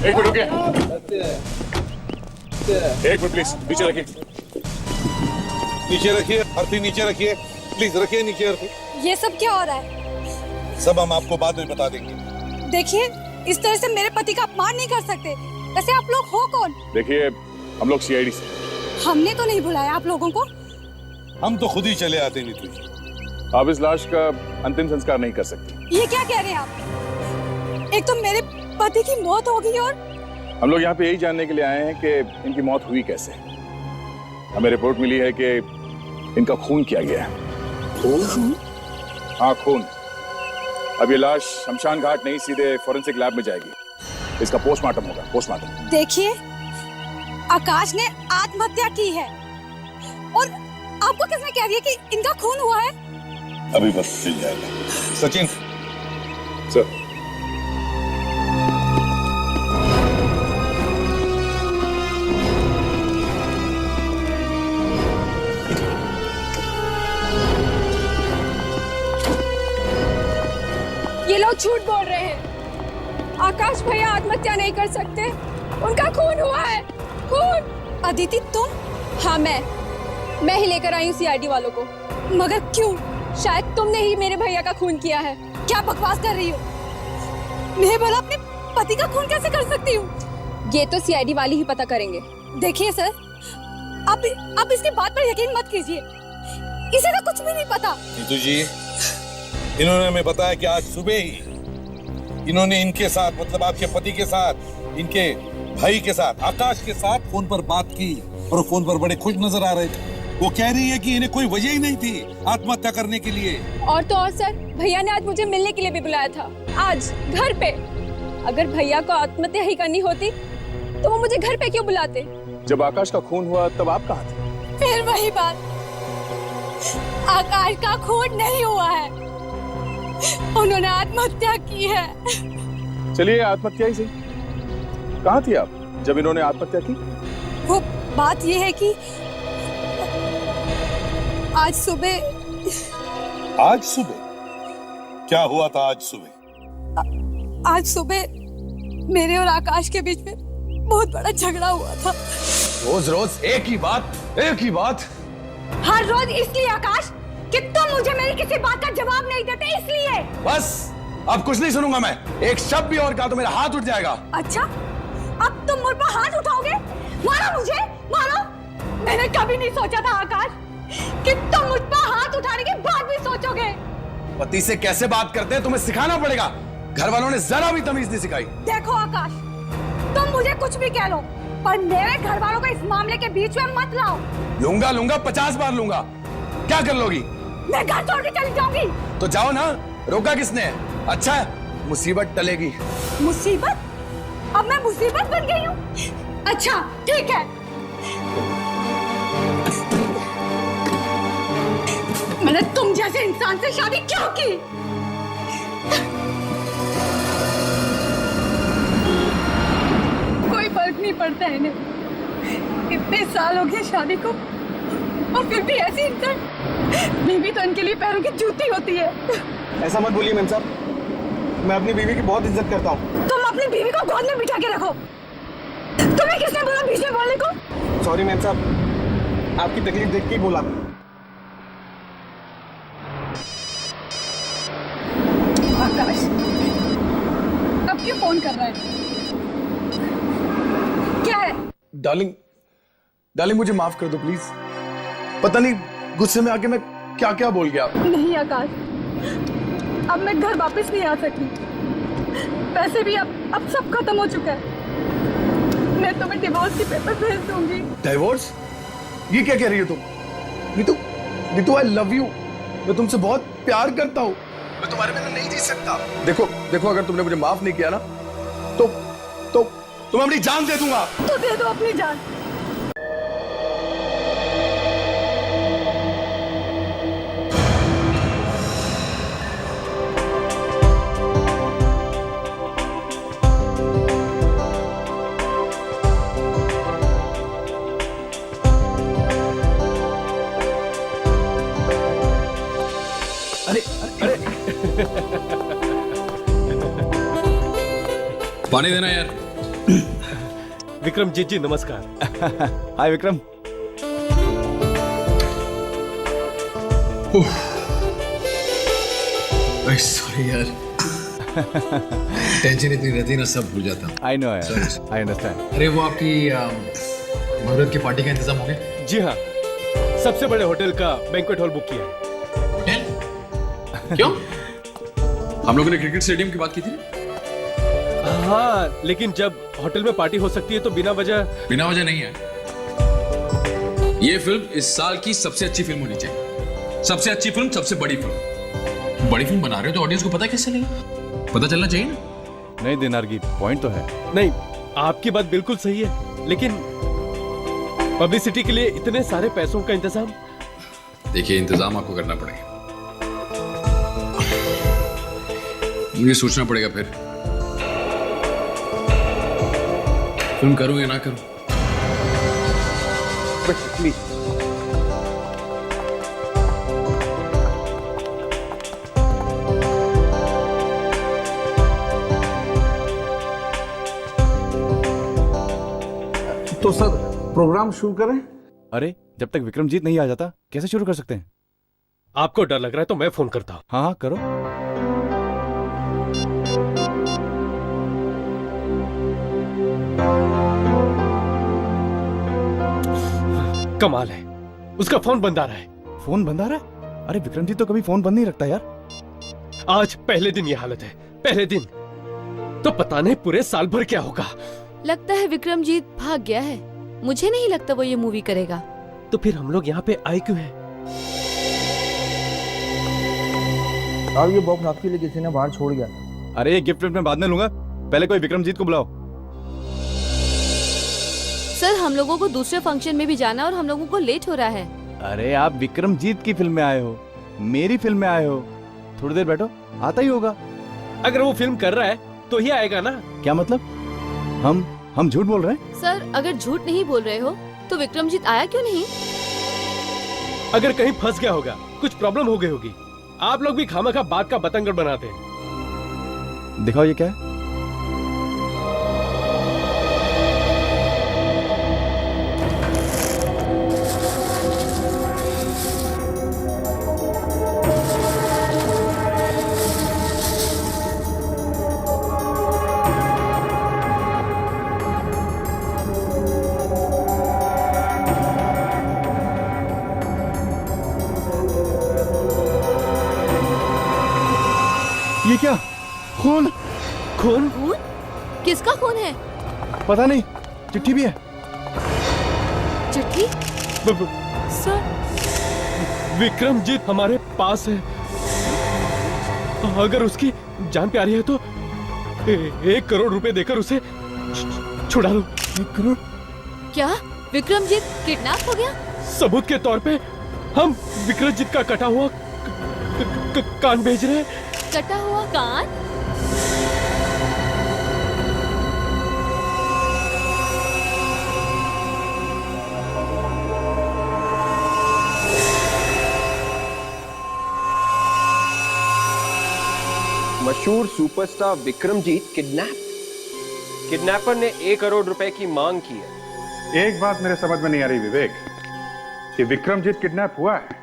एक मिनट रुकिए, एक मिनट प्लीज, नीचे रखिए। नीचे रखिए, आरती नीचे रखिए, प्लीज रखिए नीचे आरती। ये सब क्या हो रहा है? सब हम आपको बाद में बता देंगे। देखिए, इस तरह से मेरे पति का अपमान नहीं कर सकते। वैसे आप लोग हो कौन? देखिए, हम लोग सीआईडी से। हमने तो नहीं बुलाया आप लोगों को। हम तो खुद ही चले आते नीतू जी। आप इस लाश का अंतिम संस्कार नहीं कर सकते। ये क्या कह रहे हैं आप? एक तो मेरे पति की मौत हो गई और हम लोग यहाँ पे यही जानने के लिए आए हैं कि इनकी मौत हुई कैसे। हमें रिपोर्ट मिली है कि इनका खून किया गया है। खून? हाँ, खून। अब ये लाश शमशान घाट नहीं, सीधे फोरेंसिक लैब में जाएगी। इसका पोस्टमार्टम होगा, पोस्टमार्टम। देखिए, आकाश ने आत्महत्या की है और आपको किसने कह दिया कि इनका खून हुआ है? अभी बस मिल जाएगा। सचिन सर, ये लोग झूठ बोल रहे हैं। आकाश भैया आत्महत्या नहीं कर सकते, उनका खून हुआ है। खून। अदिति तुम? हाँ, मैं ही लेकर आई हूँ सीआईडी वालों को। मगर क्यों? शायद तुमने ही मेरे भैया का खून किया है। क्या बकवास कर रही हो? मैं भला अपने पति का खून कैसे कर सकती हूँ? ये तो सीआईडी वाले ही पता करेंगे। देखिए सर, आप इसके बात पर यकीन मत कीजिए। इसे तो कुछ भी नहीं पता। नीतू जी, इन्होंने हमें बताया कि आज सुबह ही इन्होंने इनके साथ, मतलब आपके पति के साथ, इनके भाई के साथ, आकाश के साथ फोन पर बात की और फोन पर बड़े खुश नजर आ रहे थे। वो कह रही है कि इन्हें कोई वजह ही नहीं थी आत्महत्या करने के लिए। और तो और सर, भैया ने आज मुझे मिलने के लिए भी बुलाया था, आज घर पे। अगर भैया को आत्महत्या ही करनी होती तो वो मुझे घर पे क्यों बुलाते? जब आकाश का खून हुआ तब आप कहाँ थे? फिर वही बात, आकाश का खून नहीं हुआ है, उन्होंने आत्महत्या की है। चलिए, आत्महत्या ही सही। कहाँ थी आप जब इन्होंने आत्महत्या की? वो बात ये है कि आज सुबह क्या हुआ था आज सुबह? आज सुबह मेरे और आकाश के बीच में बहुत बड़ा झगड़ा हुआ था। रोज रोज एक ही बात। हर रोज इसलिए आकाश कि तुम मुझे मेरी किसी बात का जवाब नहीं देते, इसलिए। बस अब कुछ नहीं सुनूंगा मैं। एक शब्द भी और कहा तो मेरा हाथ उठ जाएगा। अच्छा, अब तुम मुझ पर हाथ उठाओगे? मारो मुझे, मारो। मैंने कभी नहीं सोचा था आकाश कि तुम मुझ पर हाथ उठाने के बाद भी सोचोगे। पति से कैसे बात करते हैं तुम्हें सिखाना पड़ेगा। घर वालों ने जरा भी तमीज नहीं सिखाई। देखो आकाश, तुम मुझे कुछ भी कह लो, पर मेरे घर वालों को इस मामले के बीच में मत लाओ। लूंगा 50 बार लूंगा। क्या कर लोगी? मैं घर छोड़ के चली जाऊंगी। तो जाओ ना, रोका किसने? अच्छा है, मुसीबत टलेगी। मुसीबत? अब मैं मुसीबत बन गई हूँ? अच्छा ठीक है, मैंने तुम जैसे इंसान से शादी क्यों की? कोई फर्क नहीं पड़ता है इन्हें। इतने साल हो गए शादी को और फिर भी ऐसी इंसान। बीवी तो इनके लिए पैरों की जूती होती है। ऐसा मत बोलिए मैम साहब, मैं अपनी बीवी की बहुत इज्जत करता हूँ। तुम अपनी बीवी को गोद में बिठा के रखो। तुम्हें किसने बोला बीच में बोलने को? सॉरी मैम साहब, आपकी तकलीफ देख के ही बोला। आकाश, अब क्यों फोन कर रहा है? क्या है? डार्लिंग मुझे माफ कर दो प्लीज। पता नहीं गुस्से में आके मैं क्या क्या बोल गया। नहीं आकाश, अब मैं घर वापस नहीं आ सकती। वैसे भी अब सब खत्म हो चुका है। मैं तुम्हें डिवोर्स के पेपर भेज दूंगी। डिवोर्स? ये क्या कह रही हो तुम? Neetu I love you. मैं तुमसे बहुत प्यार करता हूँ। मैं तुम्हारे बिना नहीं जी सकता। देखो अगर तुमने मुझे माफ नहीं किया ना तो तुम्हें अपनी जान दे दूंगा। तो दे दो अपनी जान। पानी देना यार। विक्रमजीत जी नमस्कार। हाय विक्रम। सॉरी यार, टेंशन इतनी रहती ना, सब भूल जाता हूँ। आई नो यार, आई अंडरस्टैंड। अरे वो आपकी मुहूर्त की पार्टी का इंतजाम हो गया? जी हाँ, सबसे बड़े होटल का बैंक्वेट हॉल बुक किया है। होटल? क्यों? हम लोगों ने क्रिकेट स्टेडियम की बात की थी। हाँ, लेकिन जब होटल में पार्टी हो सकती है तो बिना वजह नहीं है। ये फिल्म इस साल की सबसे अच्छी फिल्म होनी चाहिए। सबसे अच्छी फिल्म, सबसे बड़ी फिल्म। बड़ी फिल्म बना रहे हो तो ऑडियंस को पता कैसे लगेगा? पता चलना चाहिए ना। नहीं दिनारगी, पॉइंट तो है। नहीं, आपकी बात बिल्कुल सही है, लेकिन पब्लिसिटी के लिए इतने सारे पैसों का इंतजाम। देखिए, इंतजाम आपको करना पड़ेगा, मुझे सोचना पड़ेगा फिर फिल्म करूं या ना करूं। प्लीज। तो सर, प्रोग्राम शुरू करें? अरे जब तक विक्रमजीत नहीं आ जाता कैसे शुरू कर सकते हैं? आपको डर लग रहा है तो मैं फोन करता हूँ। हाँ करो। कमाल है, उसका फोन बंद आ रहा है। फोन बंद आ रहा है? अरे विक्रमजीत तो कभी फोन बंद नहीं रखता यार। आज पहले दिन ये हालत है, पहले दिन। तो पता नहीं पूरे साल भर क्या होगा। लगता है विक्रमजीत भाग गया है। मुझे नहीं लगता वो ये मूवी करेगा। तो फिर हम लोग यहाँ पे आए क्यों हैं? और ये बॉक्स आपके लिए किसी ने बाहर छोड़ गया। अरे ये गिफ्ट मैं बाद में लूंगा, पहले कोई विक्रमजीत को बुलाओ। सर, हम लोगों को दूसरे फंक्शन में भी जाना है और हम लोगों को लेट हो रहा है। अरे आप विक्रमजीत की फिल्म में आए हो, मेरी फिल्म में आए हो, थोड़ी देर बैठो, आता ही होगा। अगर वो फिल्म कर रहा है तो ही आएगा ना। क्या मतलब? हम झूठ बोल रहे हैं? सर, अगर झूठ नहीं बोल रहे हो तो विक्रमजीत आया क्यों नहीं? अगर कहीं फंस गया होगा, कुछ प्रॉब्लम हो गई होगी। आप लोग भी खामखा बात का बतंगड़ बनाते हैं। दिखाओ ये क्या है। ये क्या? खून? खून? खून? किसका खून है? पता नहीं, चिट्ठी भी है। चिट्ठी? सर, विक्रमजीत हमारे पास है। अगर उसकी जान प्यारी है तो 1 करोड़ रुपए देकर उसे छुड़ा लो। 1 करोड़? क्या विक्रमजीत किडनैप हो गया? सबूत के तौर पे हम विक्रमजीत का कटा हुआ कान भेज रहे हैं। कटा हुआ कान? मशहूर सुपरस्टार विक्रमजीत किडनैप। किडनैपर ने 1 करोड़ रुपए की मांग की है। एक बात मेरे समझ में नहीं आ रही विवेक, कि विक्रमजीत किडनैप हुआ है,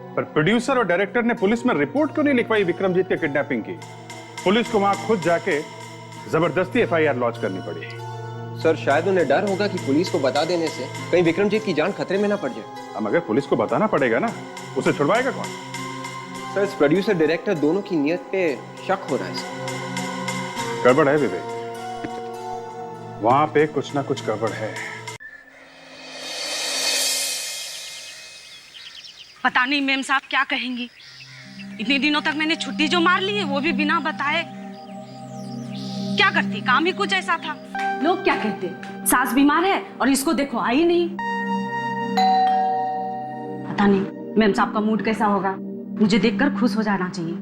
पर प्रोड्यूसर और डायरेक्टर ने पुलिस में रिपोर्ट क्यों नहीं लिखवाई विक्रमजीत के किडनैपिंग की? पुलिस को वहां खुद जाके जबरदस्ती एफआईआर लॉन्च करनी पड़ी। सर, शायद उन्हें डर होगा कि पुलिस को बता देने से कहीं विक्रमजीत की जान खतरे में ना पड़ जाए। अब अगर पुलिस को बताना पड़ेगा ना, उसे छुड़वाएगा कौन? सर, इस प्रोड्यूसर डायरेक्टर दोनों की नियत पे शक हो रहा है सर। गड़बड़ है विवेक, वहां पे कुछ ना कुछ गड़बड़ है। पता नहीं मेम साहब क्या कहेंगी। इतने दिनों तक मैंने छुट्टी जो मार ली है वो भी बिना बताए। क्या करती, काम ही कुछ ऐसा था। लोग क्या कहते, सास बीमार है और इसको देखो आई नहीं। पता नहीं मेम साहब का मूड कैसा होगा, मुझे देखकर खुश हो जाना चाहिए।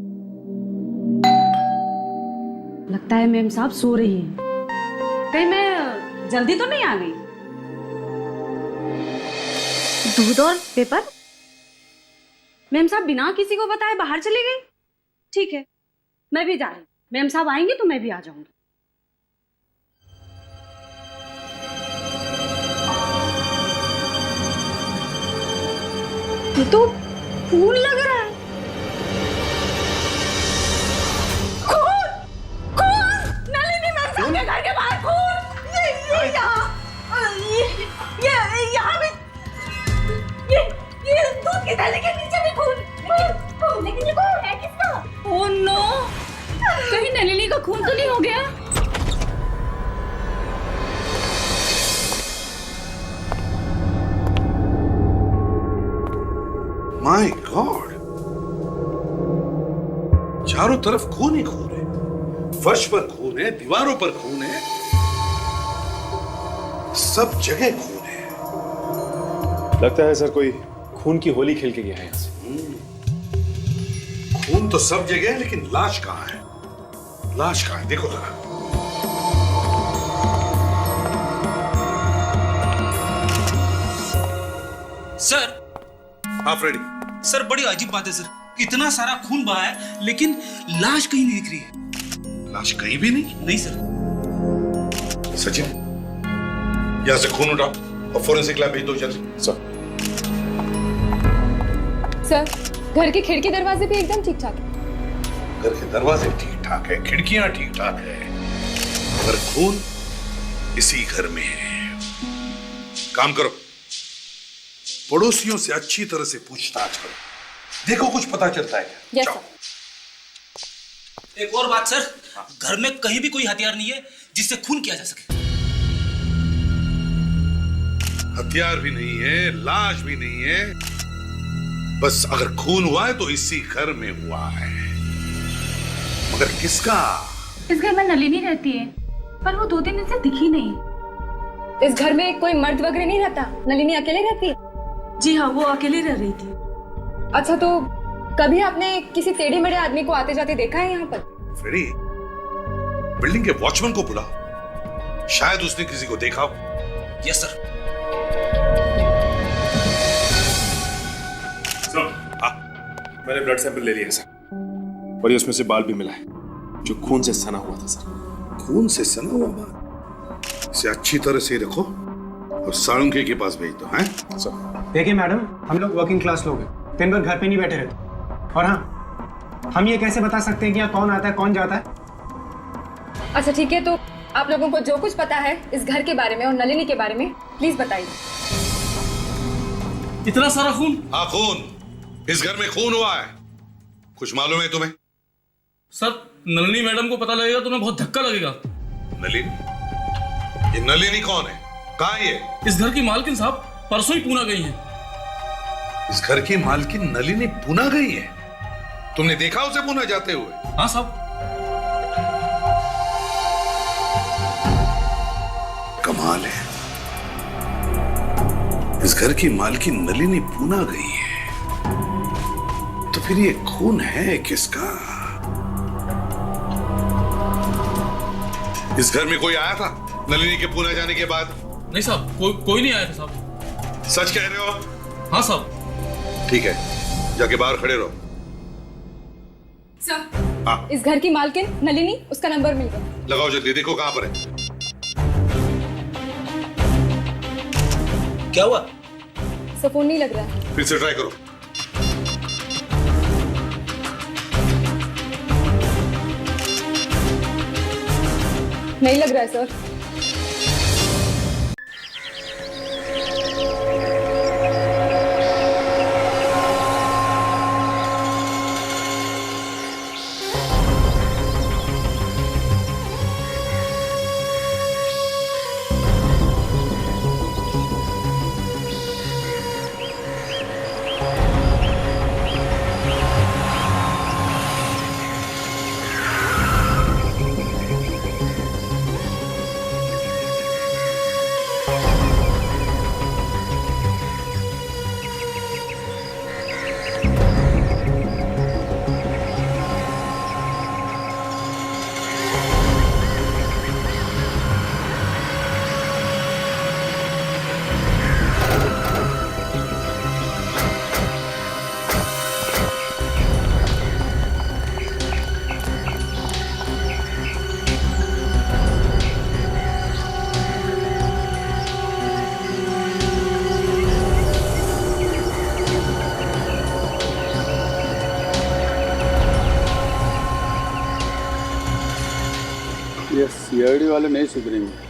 लगता है मेम साहब सो रही है। कहीं मैं जल्दी तो नहीं आ गई? दूध और पेपर? मेम साहब बिना किसी को बताए बाहर चली गई। ठीक है, मैं भी जा रही हूँ। मेम साहब आएंगे तो मैं भी आ जाऊंगी। ये तो खून लग रहा है। खून! खून! नलिनी मैम साहब के घर के बाहर खून! ये यहाँ भी ये दूध की थैली के नीचे भी खून! लेकिन ये खून है किसका? Oh no! कहीं नलिनी का खून तो नहीं हो गया? माय गॉड, चारों तरफ खून ही खून है। फर्श पर खून है, दीवारों पर खून है, सब जगह खून है। लगता है सर कोई खून की होली खेल के गया है यहाँ से। खून तो सब जगह है, लेकिन लाश कहाँ है? लाश कहाँ है? देखो जरा। सर। हाँ फ्रेडी। सर बड़ी अजीब बात है सर, इतना सारा खून बहा है लेकिन लाश कहीं नहीं दिख रही है। लाश कहीं भी नहीं? नहीं सर। सचिन, यहां से खून उठाओ और फोरेंसिक लैब भेज दो जल्दी। सर, घर के खिड़की दरवाजे भी एकदम ठीक ठाक है। घर के दरवाजे ठीक ठाक है, खिड़कियां ठीक ठाक है, मगर खून इसी घर में है। काम करो, पड़ोसियों से अच्छी तरह से पूछताछ करो, देखो कुछ पता चलता है क्या। Yes sir. एक और बात सर, घर में कहीं भी कोई हथियार नहीं है जिससे खून किया जा सके। हथियार भी नहीं है, लाश भी नहीं है, बस अगर खून हुआ है तो इसी घर में हुआ है। मगर किसका? इस घर में नलिनी रहती है, पर वो 2 दिन से दिखी नहीं। इस घर में कोई मर्द वगैरह नहीं रहता, नलिनी अकेले रहती है? जी हाँ, वो अकेली रह रही थी। अच्छा, तो कभी आपने किसी टेढ़े मेढ़े आदमी को आते जाते देखा है यहाँ पर? फ्रेडी, बिल्डिंग के वॉचमैन को बुलाओ, शायद उसने किसी को देखा हो। Yes sir. मैंने ब्लड सैंपल ले लिया सर, और ये उसमें से बाल भी मिला है जो खून से सना हुआ था सर। खून से सना हुआ बाल? इसे अच्छी तरह से रखो और साळुंखे के पास भेज दो। हैं सर? देखिए मैडम, हम लोग वर्किंग क्लास लोग हैं, दिन भर घर पे नहीं बैठे रहते। और हाँ, हम ये कैसे बता सकते हैं कि यहाँ कौन आता है कौन जाता है? अच्छा ठीक है, तो आप लोगों को जो कुछ पता है इस घर के बारे में और नलिनी के बारे में प्लीज बताइए। इतना सारा खून? हाँ खून, इस घर में खून हुआ है। कुछ मालूम है तुम्हें? सर, नलिनी मैडम को पता लगेगा तो उन्हें बहुत धक्का लगेगा। नलिनी? ये नलिनी कौन है? कहाँ है ये? इस घर की मालकिन साहब परसों ही पूना गई हैं। इस घर की मालकिन नलिनी पूना गई है? तुमने देखा उसे पूना जाते हुए? हाँ साहब। कमाल है, इस घर की मालकिन नलिनी पूना गई है, तो फिर ये खून है किसका? इस घर में कोई आया था नलिनी के पूना जाने के बाद? नहीं साहब, कोई नहीं आया था साहब। सच कह रहे हो? हाँ साहब। ठीक है, जाके बाहर खड़े रहो। सर, हाँ। इस घर की मालकिन नलिनी, उसका नंबर मिल गया। लगाओ जल्दी, देखो कहां पर है। क्या हुआ? सर, फोन नहीं लग रहा है। फिर से ट्राई करो। नहीं लग रहा है सर। ये सीआईडी वाले नहीं सुधरेंगे।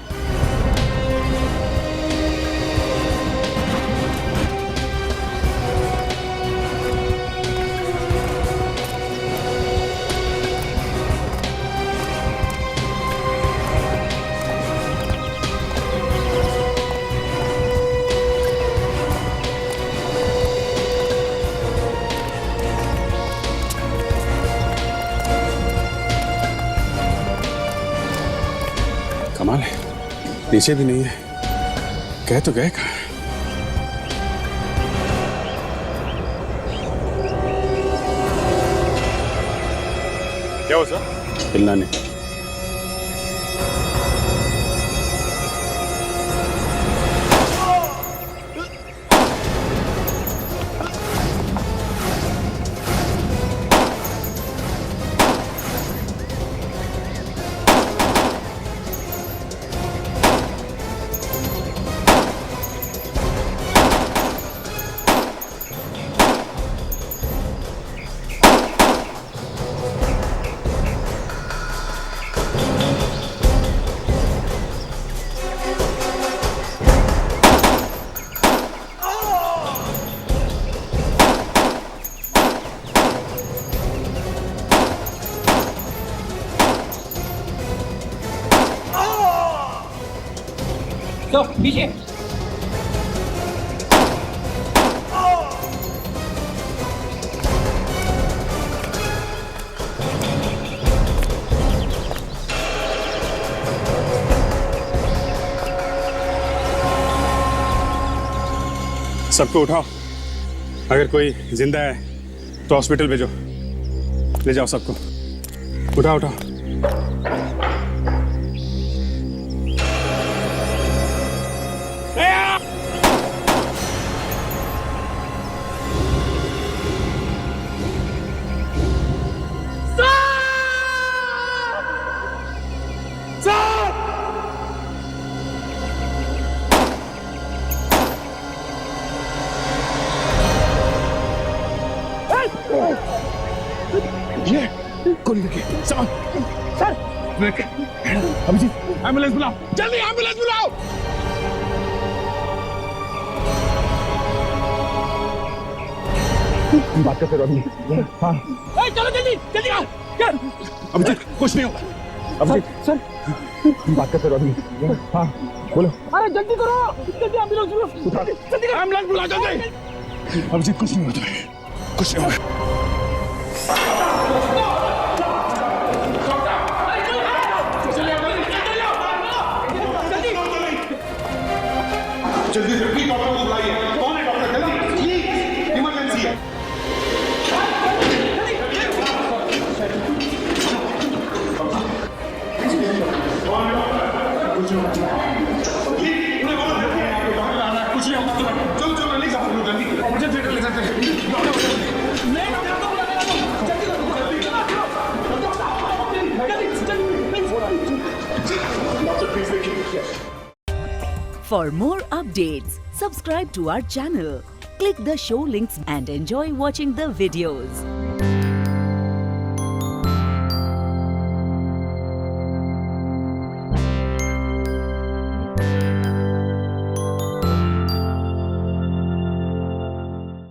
कमाल है, नीचे भी नहीं है। कह तो गए कहाँ? क्या हुआ सर? हिलना नहीं। तो पीछे सबको उठाओ, अगर कोई जिंदा है तो हॉस्पिटल भेजो। ले जाओ सबको, उठाओ उठाओ। ये कौन लेके? सर, अभिजीत, एम्बुलेंस बुलाओ, जल्दी एम्बुलेंस बुलाओ। बात करते रहो अभी। हाँ, चलो जल्दी जल्दी आओ। अभिजीत, कुछ नहीं होगा। अभिजीत सर, बात करते रहो अभी। हाँ, बोलो। अरे जल्दी करो, जल्दी एम्बुलेंस बुलाओ, जल्दी एम्बुलेंस बुलाओ जल्दी। अभिजीत, कुछ नहीं होता है, कुछ नहीं होगा। जल्दी जल्दी डॉक्टर को बुलाइए। कौन है डॉक्टर? जल्दी, इमरजेंसी है। कुछ नहीं होगा, चलो चलो जल्दी से जल्दी ऑपरेशन थिएटर ले जाते हैं। For more updates, subscribe to our channel, click the show links and enjoy watching the videos.